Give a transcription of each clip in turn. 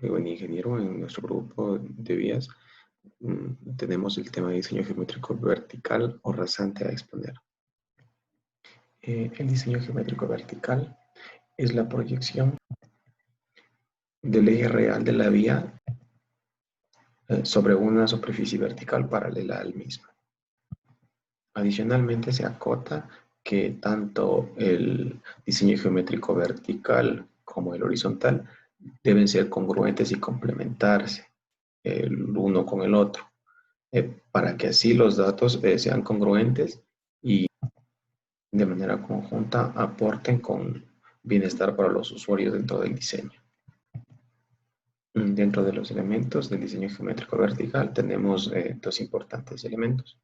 buen ingeniero, en nuestro grupo de vías tenemos el tema de diseño geométrico vertical o rasante a exponer. El diseño geométrico vertical es la proyección del eje real de la vía sobre una superficie vertical paralela al mismo. Adicionalmente, se acota que tanto el diseño geométrico vertical como el horizontal deben ser congruentes y complementarse el uno con el otro, para que así los datos sean congruentes y de manera conjunta aporten con bienestar para los usuarios dentro del diseño. Dentro de los elementos del diseño geométrico vertical tenemos dos importantes elementos,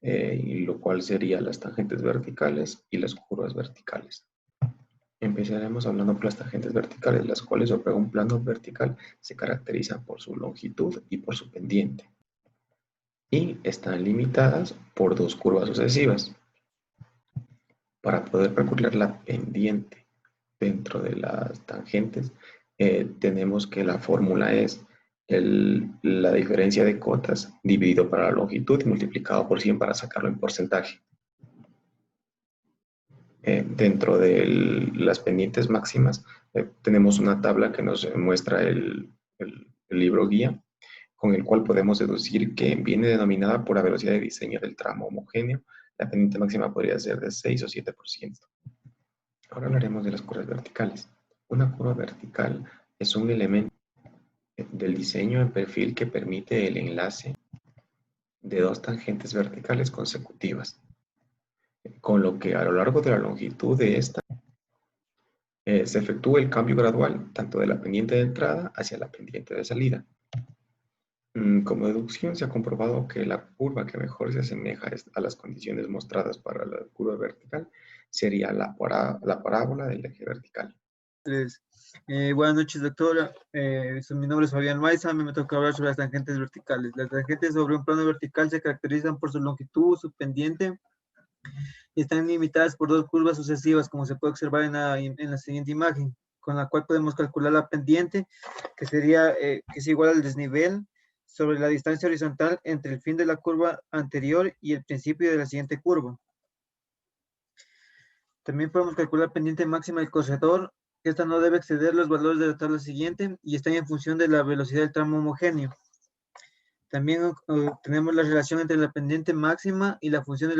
y lo cual serían las tangentes verticales y las curvas verticales. Empezaremos hablando por las tangentes verticales, las cuales sobre un plano vertical se caracterizan por su longitud y por su pendiente, y están limitadas por dos curvas sucesivas. Para poder calcular la pendiente dentro de las tangentes, tenemos que la fórmula es la diferencia de cotas dividido para la longitud y multiplicado por 100 para sacarlo en porcentaje. Dentro de las pendientes máximas, tenemos una tabla que nos muestra el libro guía, con el cual podemos deducir que viene denominada por la velocidad de diseño del tramo homogéneo. La pendiente máxima podría ser de 6 o 7%. Ahora hablaremos de las curvas verticales. Una curva vertical es un elemento del diseño en perfil que permite el enlace de dos tangentes verticales consecutivas, con lo que a lo largo de la longitud de esta se efectúa el cambio gradual tanto de la pendiente de entrada hacia la pendiente de salida. Como deducción, se ha comprobado que la curva que mejor se asemeja a las condiciones mostradas para la curva vertical sería la parábola del eje vertical. Buenas noches, doctora. Mi nombre es Fabián Maiza. A mí me toca hablar sobre las tangentes verticales. Las tangentes sobre un plano vertical se caracterizan por su longitud, su pendiente, y están limitadas por dos curvas sucesivas, como se puede observar en la siguiente imagen, con la cual podemos calcular la pendiente, que es igual al desnivel sobre la distancia horizontal entre el fin de la curva anterior y el principio de la siguiente curva. También podemos calcular la pendiente máxima del corredor. Esta no debe exceder los valores de la tabla siguiente y está en función de la velocidad del tramo homogéneo. También tenemos la relación entre la pendiente máxima y la función de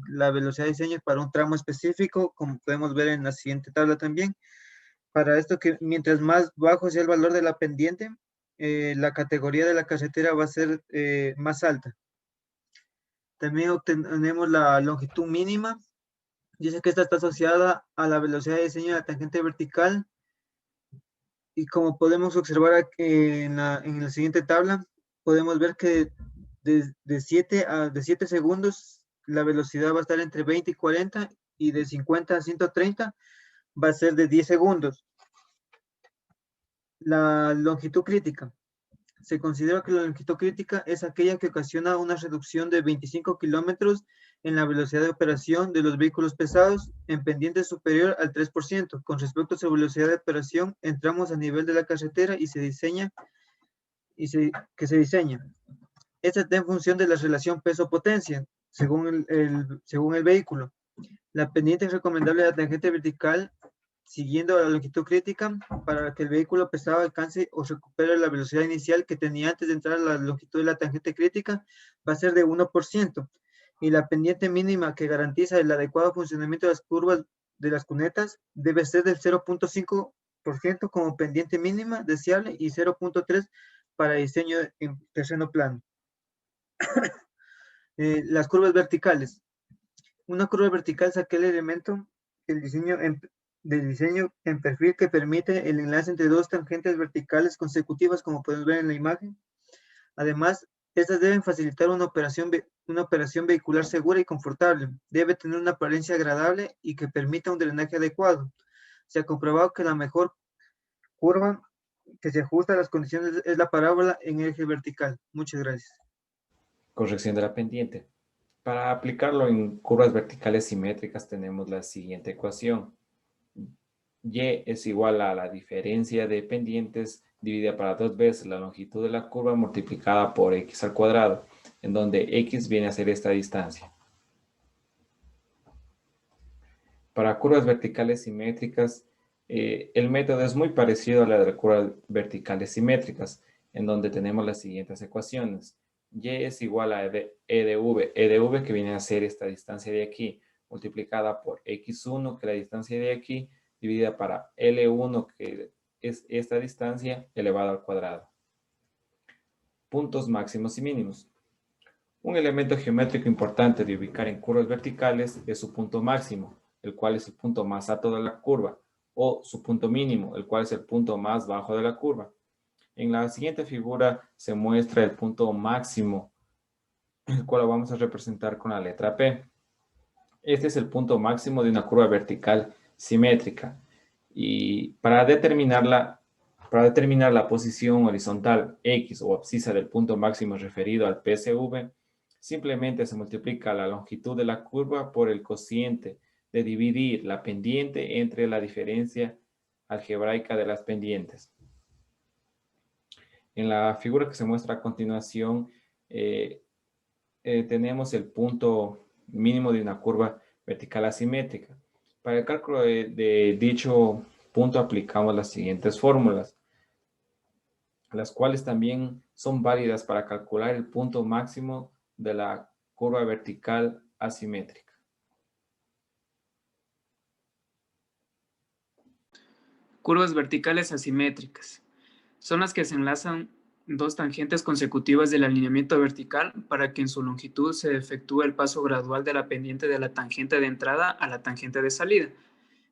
la velocidad de diseño para un tramo específico, como podemos ver en la siguiente tabla también. Para esto, que mientras más bajo sea el valor de la pendiente, la categoría de la carretera va a ser más alta. También obtenemos la longitud mínima. Dice que esta está asociada a la velocidad de diseño de la tangente vertical. Y como podemos observar aquí en la siguiente tabla, podemos ver que de 7 segundos la velocidad va a estar entre 20 y 40, y de 50 a 130 va a ser de 10 segundos. La longitud crítica. Se considera que la longitud crítica es aquella que ocasiona una reducción de 25 kilómetros en la velocidad de operación de los vehículos pesados en pendiente superior al 3% con respecto a su velocidad de operación en tramos a nivel de la carretera que se diseña. Esta está en función de la relación peso-potencia según el vehículo. La pendiente es recomendable de la tangente vertical siguiendo la longitud crítica para que el vehículo pesado alcance o recupere la velocidad inicial que tenía antes de entrar a la longitud de la tangente crítica, va a ser de 1%. Y la pendiente mínima que garantiza el adecuado funcionamiento de las curvas de las cunetas debe ser del 0.5% como pendiente mínima deseable y 0.3% para diseño en terreno plano. Las curvas verticales. Una curva vertical es aquel elemento del diseño en perfil que permite el enlace entre dos tangentes verticales consecutivas, como podemos ver en la imagen. Además, estas deben facilitar una operación vehicular segura y confortable. Debe tener una apariencia agradable y que permita un drenaje adecuado. Se ha comprobado que la mejor curva que se ajusta a las condiciones es la parábola en eje vertical. Muchas gracias. Corrección de la pendiente. Para aplicarlo en curvas verticales simétricas tenemos la siguiente ecuación. Y es igual a la diferencia de pendientes dividida para 2 veces la longitud de la curva multiplicada por x al cuadrado, en donde x viene a ser esta distancia. Para curvas verticales simétricas, el método es muy parecido a la de las curvas verticales simétricas, en donde tenemos las siguientes ecuaciones. Y es igual a E de V, que viene a ser esta distancia de aquí, multiplicada por x1, que es la distancia de aquí, dividida para L1, que es esta distancia, elevado al cuadrado. Puntos máximos y mínimos. Un elemento geométrico importante de ubicar en curvas verticales es su punto máximo, el cual es el punto más alto de la curva, o su punto mínimo, el cual es el punto más bajo de la curva. En la siguiente figura se muestra el punto máximo, el cual lo vamos a representar con la letra P. Este es el punto máximo de una curva vertical simétrica. Y para determinar la posición horizontal X o abscisa del punto máximo referido al PSV, simplemente se multiplica la longitud de la curva por el cociente de dividir la pendiente entre la diferencia algebraica de las pendientes. En la figura que se muestra a continuación, tenemos el punto mínimo de una curva vertical asimétrica. Para el cálculo de dicho punto aplicamos las siguientes fórmulas, las cuales también son válidas para calcular el punto máximo de la curva vertical asimétrica. Curvas verticales asimétricas. Son las que se enlazan dos tangentes consecutivas del alineamiento vertical para que en su longitud se efectúe el paso gradual de la pendiente de la tangente de entrada a la tangente de salida.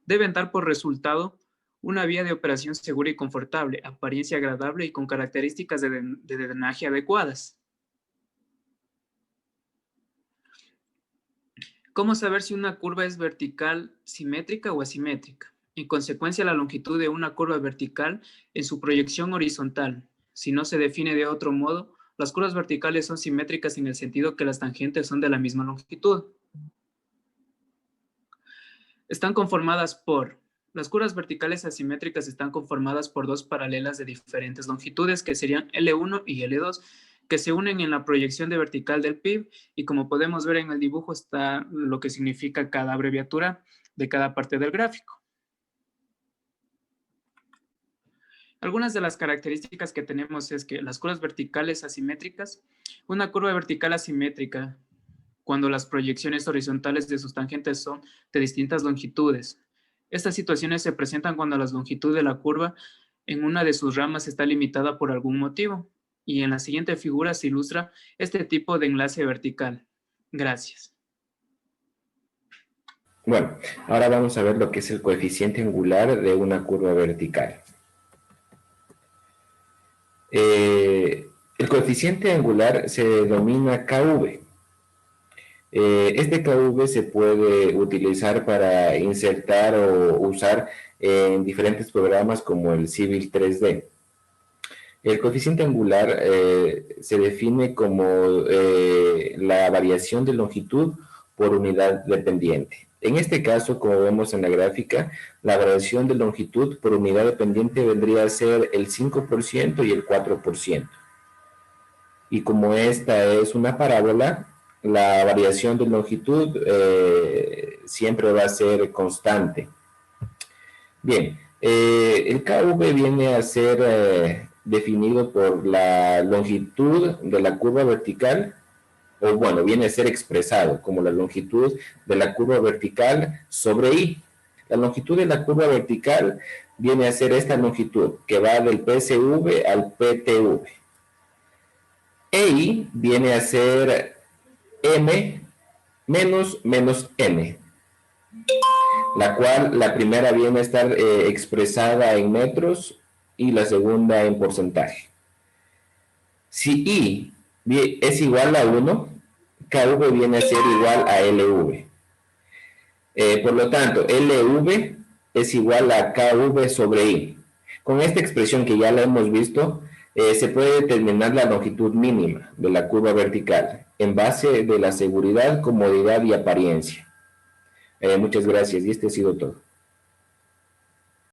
Deben dar por resultado una vía de operación segura y confortable, apariencia agradable y con características de drenaje adecuadas. ¿Cómo saber si una curva es vertical, simétrica o asimétrica? En consecuencia, la longitud de una curva vertical en su proyección horizontal. Si no se define de otro modo, las curvas verticales son simétricas en el sentido que las tangentes son de la misma longitud. Las curvas verticales asimétricas están conformadas por dos paralelas de diferentes longitudes, que serían L1 y L2, que se unen en la proyección de vertical del PIB, y como podemos ver en el dibujo está lo que significa cada abreviatura de cada parte del gráfico. Algunas de las características que tenemos es que las curvas verticales asimétricas, una curva vertical asimétrica, cuando las proyecciones horizontales de sus tangentes son de distintas longitudes. Estas situaciones se presentan cuando la longitud de la curva en una de sus ramas está limitada por algún motivo. Y en la siguiente figura se ilustra este tipo de enlace vertical. Gracias. Bueno, ahora vamos a ver lo que es el coeficiente angular de una curva vertical. El coeficiente angular se denomina KV. Este KV se puede utilizar para insertar o usar en diferentes programas como el Civil 3D. El coeficiente angular se define como la variación de longitud por unidad de pendiente. En este caso, como vemos en la gráfica, la variación de longitud por unidad de pendiente vendría a ser el 5% y el 4%. Y como esta es una parábola, la variación de longitud siempre va a ser constante. Bien, el KV viene a ser definido por la longitud de la curva vertical, o bueno, viene a ser expresado como la longitud de la curva vertical sobre I. La longitud de la curva vertical viene a ser esta longitud, que va del PSV al PTV. I viene a ser M menos N, la cual la primera viene a estar expresada en metros y la segunda en porcentaje. Si I es igual a 1, KV viene a ser igual a LV. Por lo tanto, LV es igual a KV sobre I. Con esta expresión que ya la hemos visto, se puede determinar la longitud mínima de la curva vertical en base de la seguridad, comodidad y apariencia. Muchas gracias y este ha sido todo.